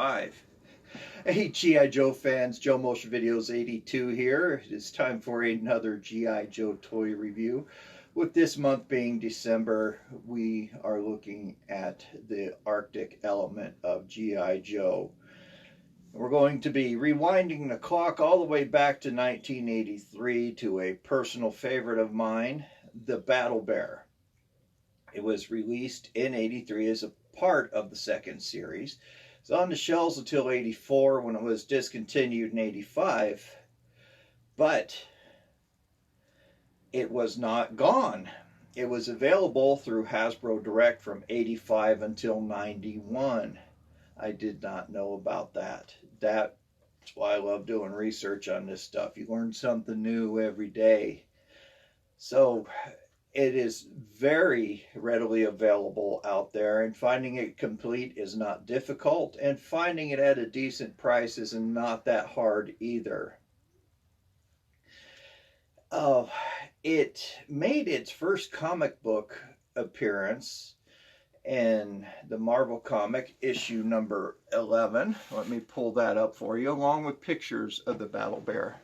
85. Hey G.I. Joe fans, Joe Motion Videos 82 here. It is time for another G.I. Joe toy review. With this month being December, we are looking at the Arctic element of G.I. Joe. We're going to be rewinding the clock all the way back to 1983 to a personal favorite of mine, the Battle Bear. It was released in 83 as a part of the second series. It's on the shelves until 84 when it was discontinued in 85. But it was not gone. It was available through Hasbro Direct from 85 until 91. I did not know about that. That's why I love doing research on this stuff. You learn something new every day. So it is very readily available out there, and finding it complete is not difficult, and finding it at a decent price is not that hard either. It made its first comic book appearance in the Marvel comic issue number 11. Let me pull that up for you, along with pictures of the Battle Bear.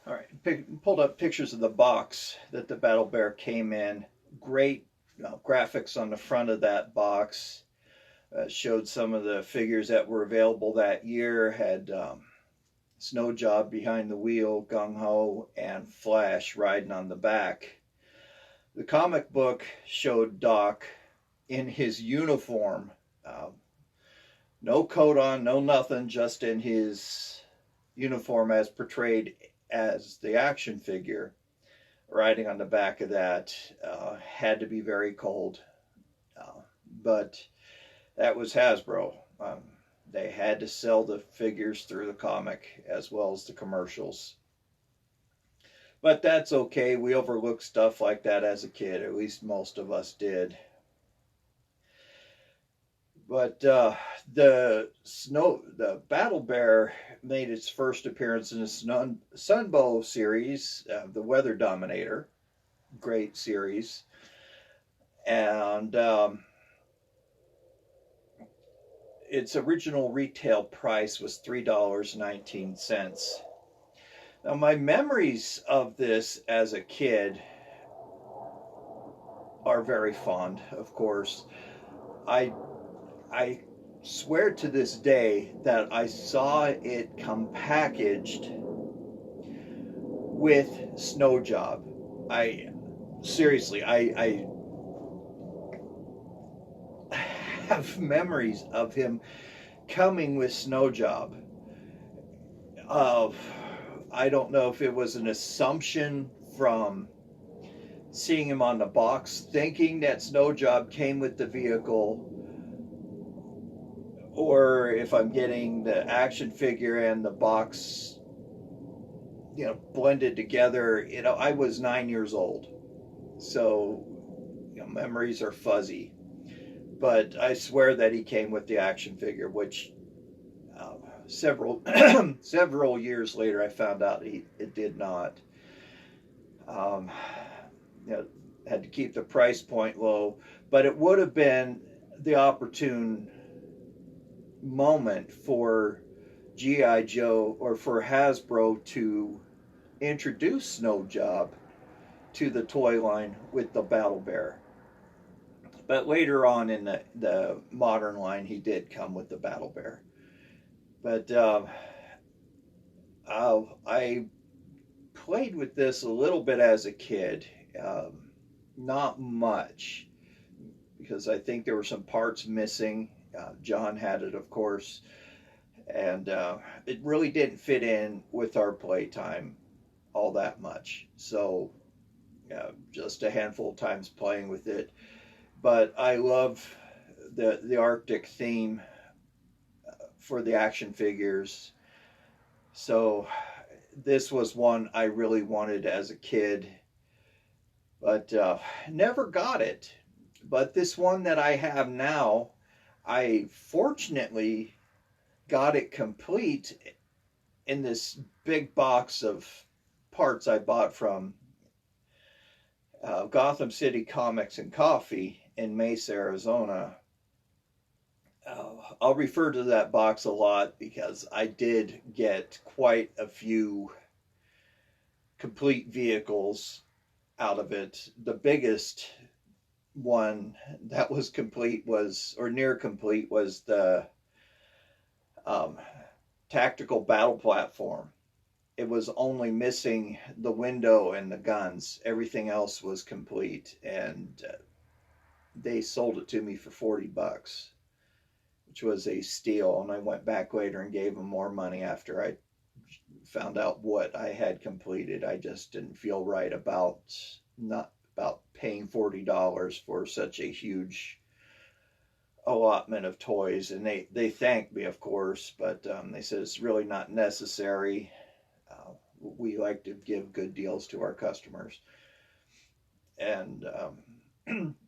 All right, pulled up pictures of the box that the Battle Bear came in. Great graphics on the front of that box. Showed some of the figures that were available that year. Had Snow Job behind the wheel, Gung Ho, and Flash riding on the back. The comic book showed Doc in his uniform. No coat on, no nothing, just in his uniform as portrayed as the action figure, riding on the back of that. Had to be very cold. But that was Hasbro. They had to sell the figures through the comic as well as the commercials. But that's okay. We overlooked stuff like that as a kid. At least most of us did. But the Battle Bear made its first appearance in the Sunbow series, the Weather Dominator. Great series. And its original retail price was $3.19. Now, my memories of this as a kid are very fond, of course. I swear to this day that I saw it come packaged with Snow Job. Seriously, I have memories of him coming with Snow Job. I don't know if it was an assumption from seeing him on the box, thinking that Snow Job came with the vehicle, or if I'm getting the action figure and the box, blended together. I was 9 years old, so memories are fuzzy. But I swear that he came with the action figure, which several years later I found out it did not. Had to keep the price point low, but it would have been the opportune moment for G.I. Joe or for Hasbro to introduce Snow Job to the toy line with the Battle Bear. But later on in the modern line, he did come with the Battle Bear. But I played with this a little bit as a kid. Not much, because I think there were some parts missing. John had it, of course. And it really didn't fit in with our playtime all that much. So just a handful of times playing with it. But I love the Arctic theme for the action figures. So this was one I really wanted as a kid, but never got it. But this one that I have now, I fortunately got it complete in this big box of parts I bought from Gotham City Comics and Coffee in Mesa, Arizona. I'll refer to that box a lot because I did get quite a few complete vehicles out of it. The biggest one that was complete was, or near complete, was the um, tactical battle platform. It was only missing the window and the guns. Everything else was complete, and they sold it to me for $40, which was a steal. And I went back later and gave them more money after I found out what I had completed. I just didn't feel right about not about paying $40 for such a huge allotment of toys. And they thanked me, of course, but they said it's really not necessary. We like to give good deals to our customers, and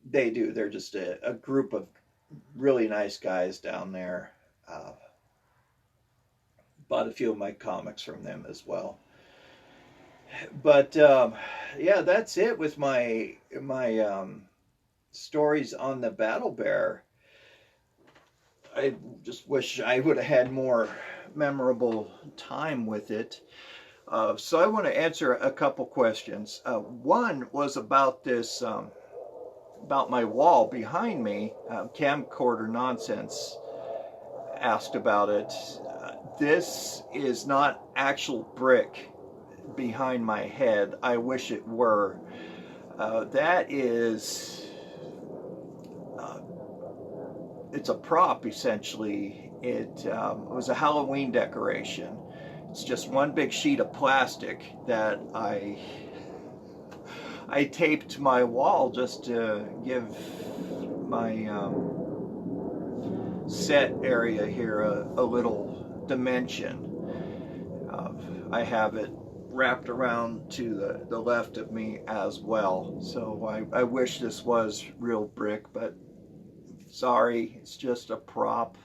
they do. They're just a group of really nice guys down there. Bought a few of my comics from them as well. But yeah, that's it with my stories on the Battle Bear. I just wish I would have had more memorable time with it. So I want to answer a couple questions. One was about this, about my wall behind me. Camcorder Nonsense asked about it. This is not actual brick behind my head. I wish it were. That is, it's a prop essentially. It was a Halloween decoration. It's just one big sheet of plastic that I taped my wall just to give my set area here a little dimension. I have it wrapped around to the left of me as well. So I wish this was real brick, but sorry, it's just a prop.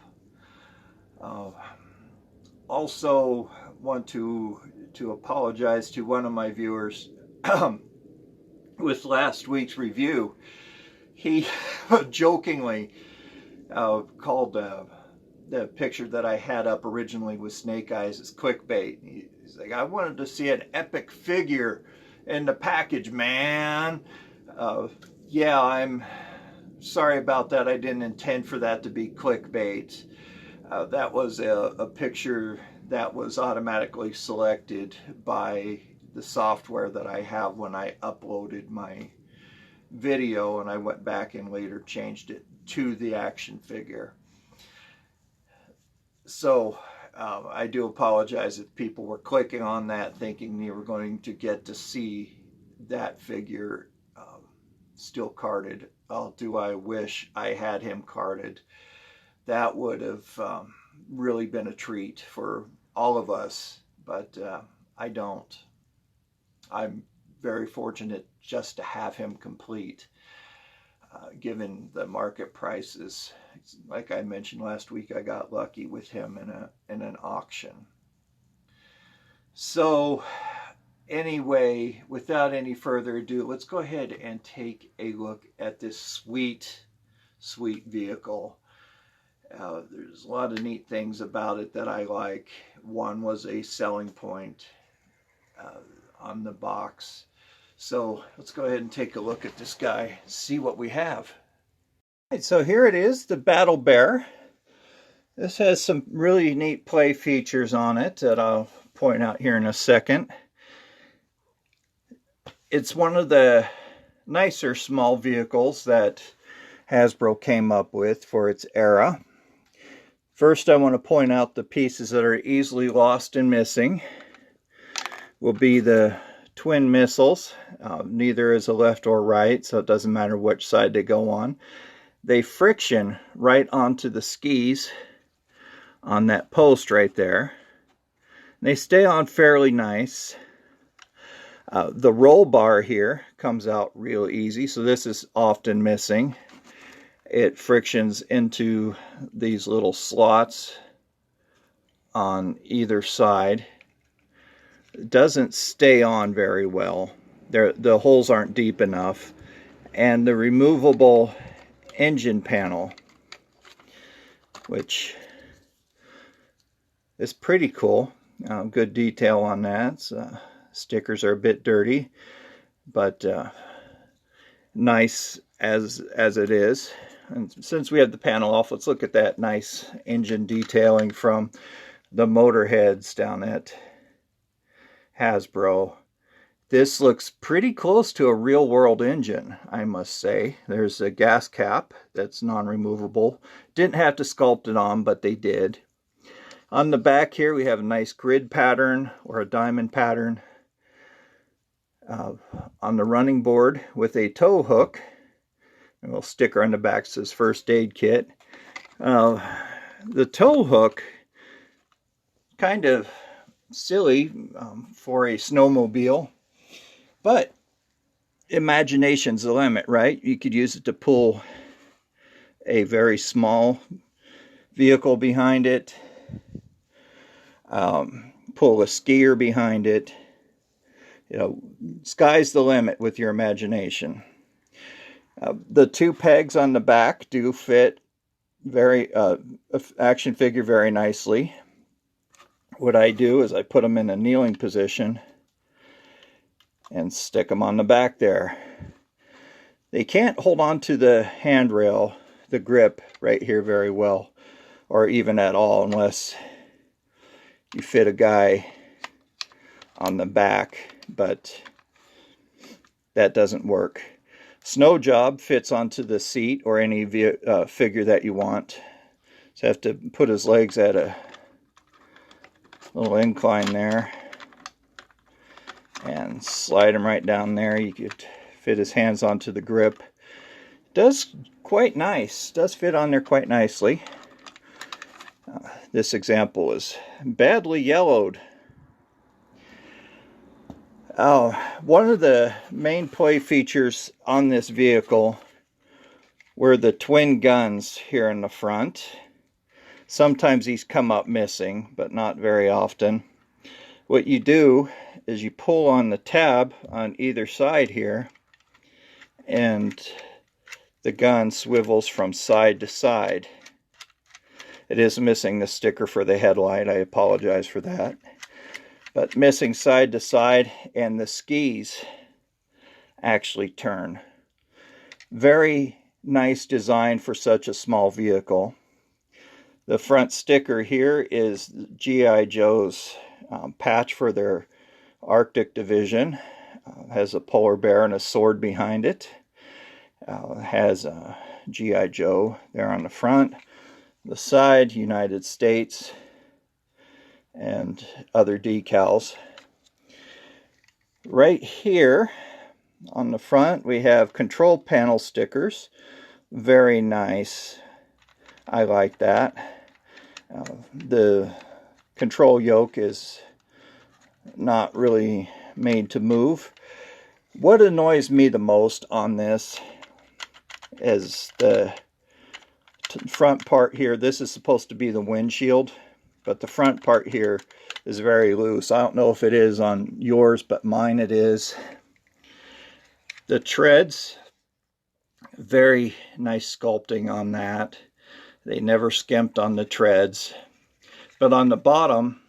Also want to apologize to one of my viewers with last week's review. He jokingly called the picture that I had up originally with snake eyes as clickbait. He's like, I wanted to see an epic figure in the package, man. Yeah, I'm sorry about that. I didn't intend for that to be clickbait. That was a picture that was automatically selected by the software that I have when I uploaded my video, and I went back and later changed it to the action figure. So I do apologize if people were clicking on that thinking they were going to get to see that figure still carded. Oh, do I wish I had him carded. That would have really been a treat for all of us, but I don't. I'm very fortunate just to have him complete, given the market prices. Like I mentioned last week, I got lucky with him in an auction. So anyway, without any further ado, let's go ahead and take a look at this sweet, sweet vehicle. There's a lot of neat things about it that I like. One was a selling point on the box. So let's go ahead and take a look at this guy, see what we have. All right, so here it is, the Battle Bear. This has some really neat play features on it that I'll point out here in a second. It's one of the nicer small vehicles that Hasbro came up with for its era. First, I want to point out the pieces that are easily lost and missing will be the twin missiles. Neither is a left or right, so it doesn't matter which side they go on. They friction right onto the skis on that post right there. They stay on fairly nice. The roll bar here comes out real easy, so this is often missing. It frictions into these little slots on either side. It doesn't stay on very well. the holes aren't deep enough. And the removable engine panel, which is pretty cool. Good detail on that. Stickers are a bit dirty, but nice as it is. And since we have the panel off, let's look at that nice engine detailing from the motor heads down at Hasbro. This looks pretty close to a real-world engine, I must say. There's a gas cap that's non-removable. Didn't have to sculpt it on, but they did. On the back here, we have a nice grid pattern or a diamond pattern on the running board with a tow hook. And a little sticker on the back says first aid kit. The tow hook, kind of silly for a snowmobile, but imagination's the limit, right? You could use it to pull a very small vehicle behind it, pull a skier behind it. You know, sky's the limit with your imagination. The two pegs on the back do fit very action figure very nicely. What I do is I put them in a kneeling position and stick them on the back there. They can't hold on to the handrail, the grip right here very well, or even at all, unless you fit a guy on the back, but that doesn't work. Snow Job fits onto the seat or any figure that you want. So I have to put his legs at a little incline there and slide him right down there. You could fit his hands onto the grip. Does quite nice. Does fit on there quite nicely. This example is badly yellowed. One of the main play features on this vehicle were the twin guns here in the front. Sometimes these come up missing, but not very often. What you do is you pull on the tab on either side here, and the gun swivels from side to side. It is missing the sticker for the headlight. I apologize for that. But missing side to side, and the skis actually turn. Very nice design for such a small vehicle. The front sticker here is G.I. Joe's patch for their Arctic division. Has a polar bear and a sword behind it. Has G.I. Joe there on the front. The side, United States, and other decals. Right here on the front we have control panel stickers. Very nice. I like that. The control yoke is not really made to move. What annoys me the most on this is the front part here. This is supposed to be the windshield, but the front part here is very loose. I don't know if it is on yours, but mine it is. The treads, very nice sculpting on that. They never skimped on the treads. But on the bottom,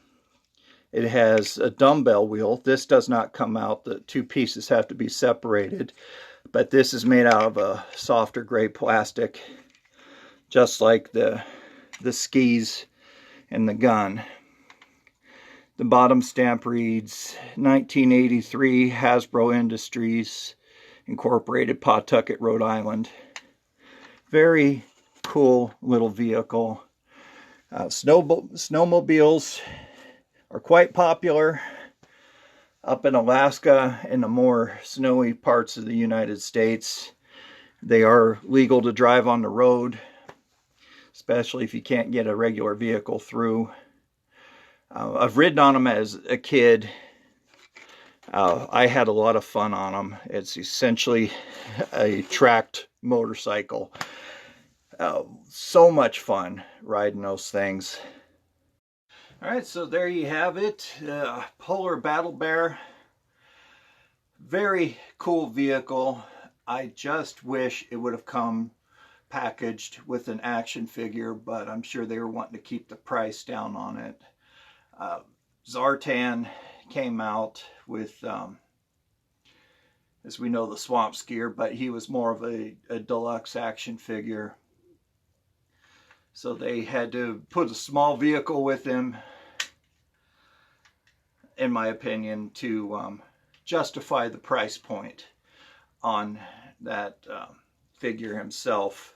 it has a dumbbell wheel. This does not come out. The two pieces have to be separated. But this is made out of a softer gray plastic, just like the skis and the gun. The bottom stamp reads 1983 Hasbro Industries Incorporated, Pawtucket, Rhode Island. Very cool little vehicle. Snowmobiles are quite popular up in Alaska and the more snowy parts of the United States. They are legal to drive on the road, especially if you can't get a regular vehicle through. I've ridden on them as a kid. I had a lot of fun on them. It's essentially a tracked motorcycle. So much fun riding those things. Alright, so there you have it. Polar Battle Bear Very cool vehicle. I just wish it would have come packaged with an action figure, but I'm sure they were wanting to keep the price down on it. Zartan came out with, as we know, the Swamp Skier, but he was more of a deluxe action figure. So they had to put a small vehicle with him, in my opinion, to justify the price point on that figure himself.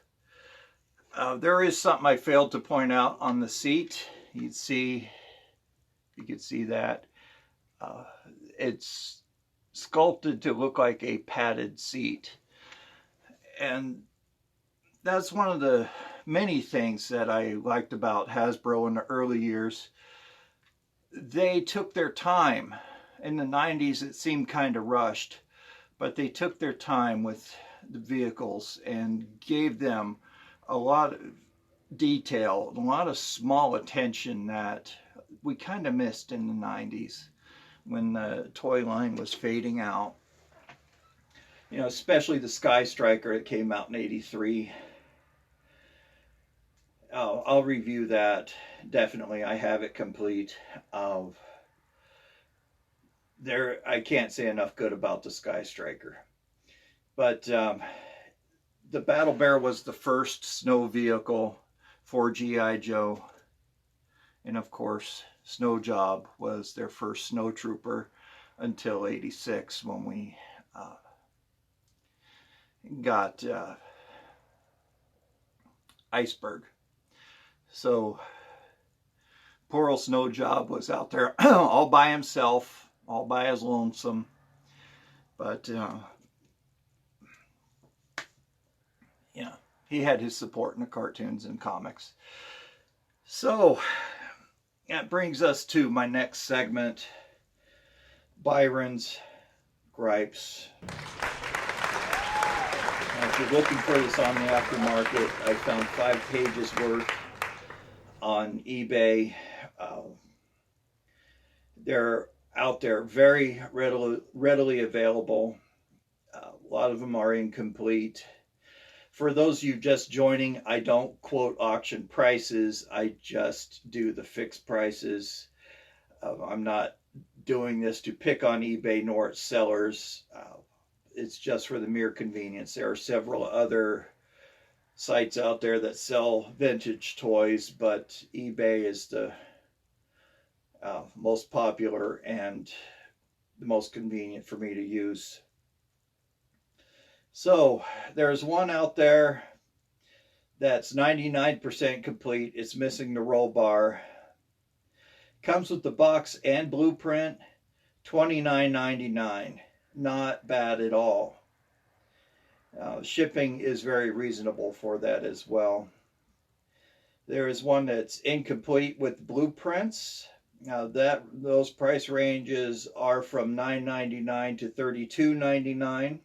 There is something I failed to point out on the seat. You could see that. It's sculpted to look like a padded seat. And that's one of the many things that I liked about Hasbro in the early years. They took their time. In the 90s, it seemed kind of rushed, but they took their time with the vehicles and gave them a lot of detail, a lot of small attention that we kind of missed in the 90s when the toy line was fading out. You know, especially the Sky Striker that came out in '83. I'll review that. Definitely, I have it complete. I can't say enough good about the Sky Striker. But the Battle Bear was the first snow vehicle for G.I. Joe. And of course, Snow Job was their first snow trooper until '86 when we got Iceberg. So poor old Snow Job was out there all by himself, all by his lonesome. But yeah, he had his support in the cartoons and comics. So that brings us to my next segment, Byron's Gripes. Now, if you're looking for this on the aftermarket, I found 5 pages worth on eBay. They're out there, very readily available. A lot of them are incomplete. For those of you just joining, I don't quote auction prices. I just do the fixed prices. I'm not doing this to pick on eBay nor its sellers. It's just for the mere convenience. There are several other sites out there that sell vintage toys, but eBay is the most popular and the most convenient for me to use. So there's one out there that's 99% complete. It's missing the roll bar. Comes with the box and blueprint, $29.99. Not bad at all. Shipping is very reasonable for that as well. There is one that's incomplete with blueprints. Now those price ranges are from $9.99 to $32.99.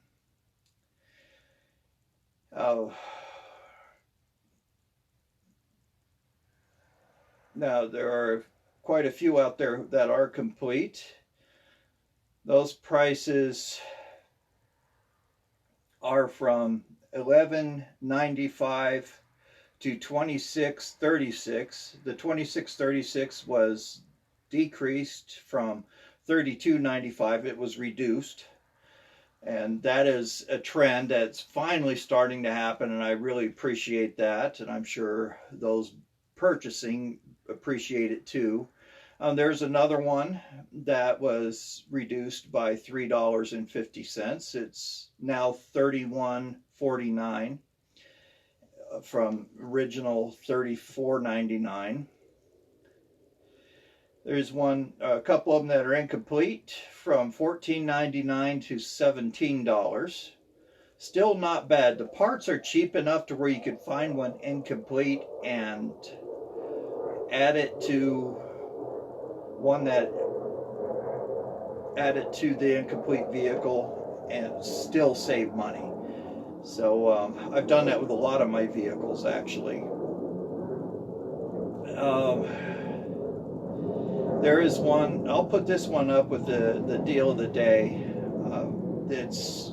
Now there are quite a few out there that are complete. Those prices are from $11.95 to $26.36. The $26.36 was decreased from $32.95. It was reduced, and that is a trend that's finally starting to happen, and I really appreciate that, and I'm sure those purchasing appreciate it too. There's another one that was reduced by $3.50. It's now $31.49 from original $34.99. There's a couple of them that are incomplete from $14.99 to $17. Still not bad. The parts are cheap enough to where you can find one incomplete and add it to the incomplete vehicle and still save money. So I've done that with a lot of my vehicles, actually. There is one, I'll put this one up with the deal of the day. it's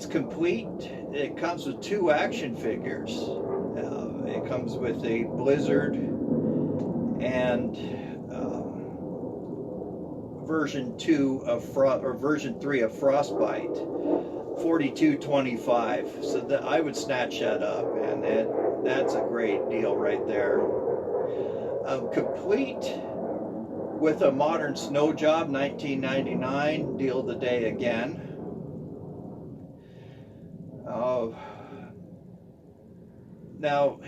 complete. It comes with 2 action figures. It comes with a Blizzard and version 2 of version 3 of Frostbite, 42.25. So that I would snatch that up, and that's a great deal right there. Complete with a modern snow job, 1999, deal of the day again. Now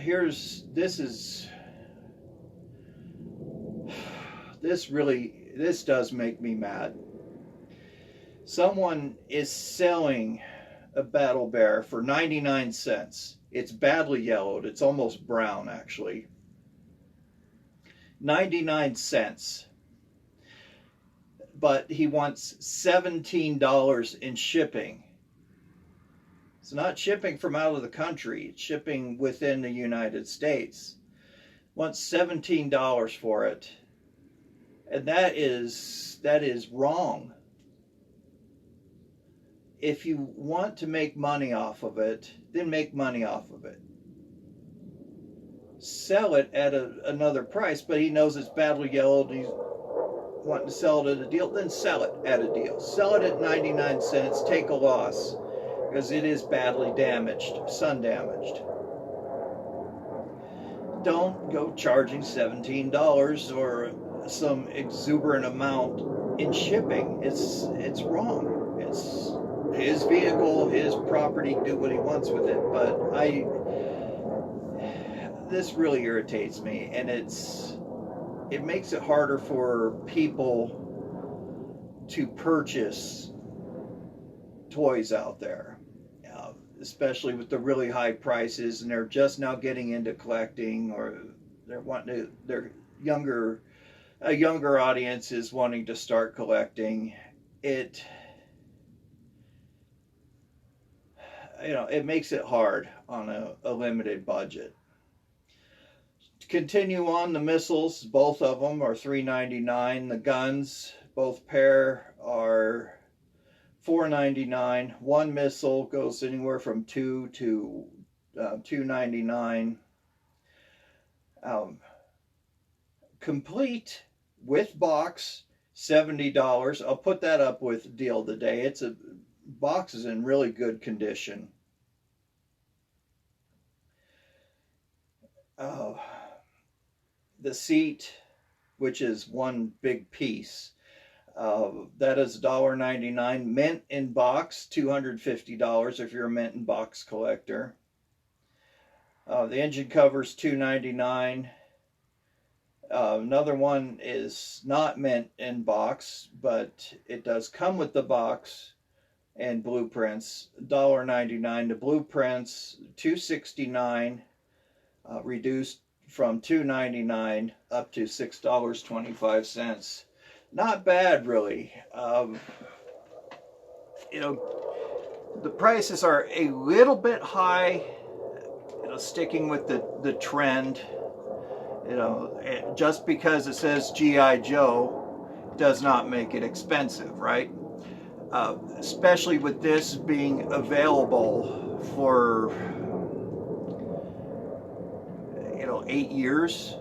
this does make me mad. Someone is selling a Battle Bear for 99 cents. It's badly yellowed. It's almost brown, actually. 99 cents. But he wants $17 in shipping. It's not shipping from out of the country. It's shipping within the United States. Wants $17 for it. And that is wrong. If you want to make money off of it, then make money off of it. Sell it at another price, but he knows it's badly yellowed. He's wanting to sell it at a deal, then sell it at a deal. Sell it at 99 cents, take a loss, because it is badly damaged, sun damaged. Don't go charging $17 or some exuberant amount in shipping. It's wrong. It's his vehicle, his property, do what he wants with it. But this really irritates me, and it makes it harder for people to purchase toys out there, especially with the really high prices, and they're just now getting into collecting, or a younger audience is wanting to start collecting. It makes it hard on a limited budget. To continue on, the missiles, both of them are $3.99. The guns, both pair, are $4.99. One missile goes anywhere from $2 to $2.99. Complete with box, $70. I'll put that up with deal of the day. Box is in really good condition. The seat, which is one big piece, that is $1.99. Mint in box, $250 if you're a mint in box collector. The engine cover's $2.99. Another one is not mint in box, but it does come with the box and blueprints. $1.99. The blueprints, $2.69, reduced from $2.99 up to $6.25. Not bad, really. The prices are a little bit high, sticking with the trend. Just because it says G.I. Joe does not make it expensive, right? Especially with this being available for 8 years,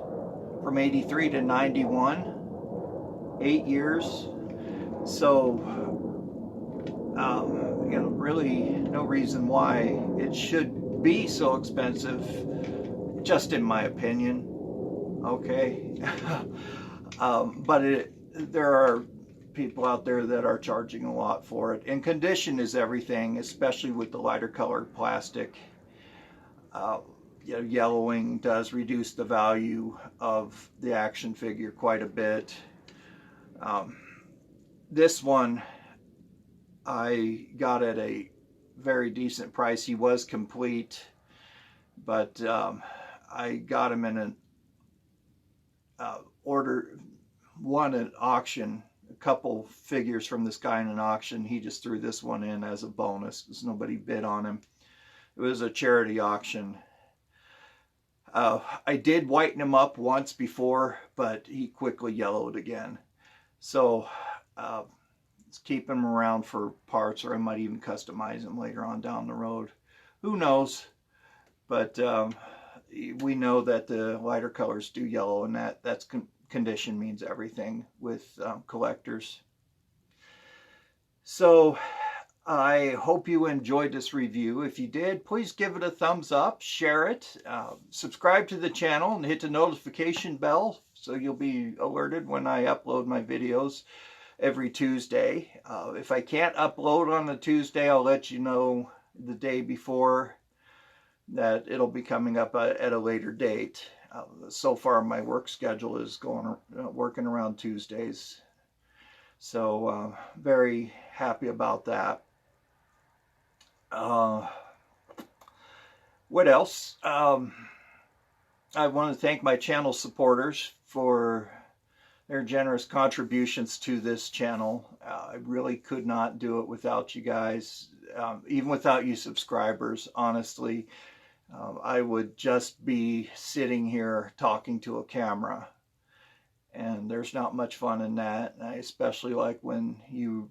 from 83 to 91, 8 years. So really no reason why it should be so expensive, just in my opinion. Okay. But there are people out there that are charging a lot for it, and condition is everything, especially with the lighter colored plastic. Yellowing does reduce the value of the action figure quite a bit. This one I got at a very decent price. He was complete, but I got him in an won at auction, a couple figures from this guy in an auction. He just threw this one in as a bonus because nobody bid on him. It was a charity auction. I did whiten him up once before, but he quickly yellowed again. So keep them around for parts, or I might even customize them later on down the road. Who knows? But we know that the lighter colors do yellow, and that's condition means everything with collectors. So I hope you enjoyed this review. If you did, please give it a thumbs up, share it, subscribe to the channel, and hit the notification bell so you'll be alerted when I upload my videos every Tuesday. If I can't upload on a Tuesday, I'll let you know the day before that it'll be coming up at a later date. So far my work schedule is working around Tuesdays, so very happy about that. What else? I want to thank my channel supporters for their generous contributions to this channel. I really could not do it without you guys, even without you subscribers, honestly. I would just be sitting here talking to a camera, and there's not much fun in that. I especially like when you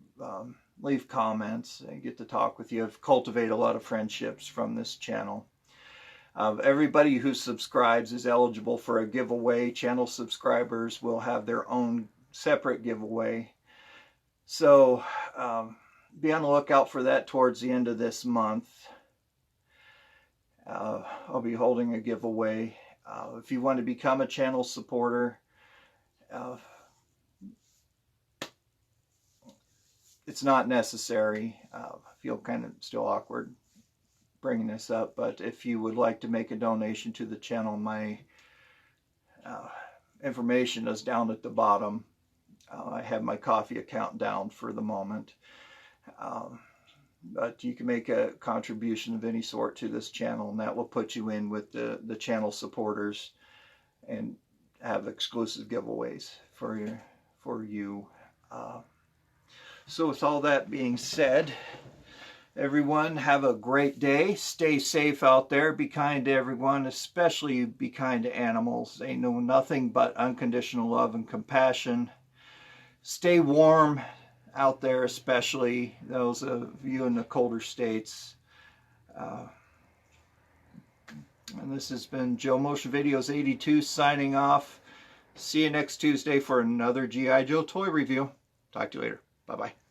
leave comments. I get to talk with you. I've cultivated a lot of friendships from this channel. Everybody who subscribes is eligible for a giveaway. Channel subscribers will have their own separate giveaway. So be on the lookout for that towards the end of this month. I'll be holding a giveaway. If you want to become a channel supporter, it's not necessary. I feel kind of still awkward bringing this up, but if you would like to make a donation to the channel, my information is down at the bottom. I have my coffee account down for the moment. But you can make a contribution of any sort to this channel, and that will put you in with the channel supporters and have exclusive giveaways for you. So with all that being said, everyone have a great day. Stay safe out there. Be kind to everyone, especially be kind to animals. They know nothing but unconditional love and compassion. Stay warm out there, especially those of you in the colder states. And this has been Joe Motion Videos 82 signing off. See you next Tuesday for another G.I. Joe toy review. Talk to you later. Bye-bye.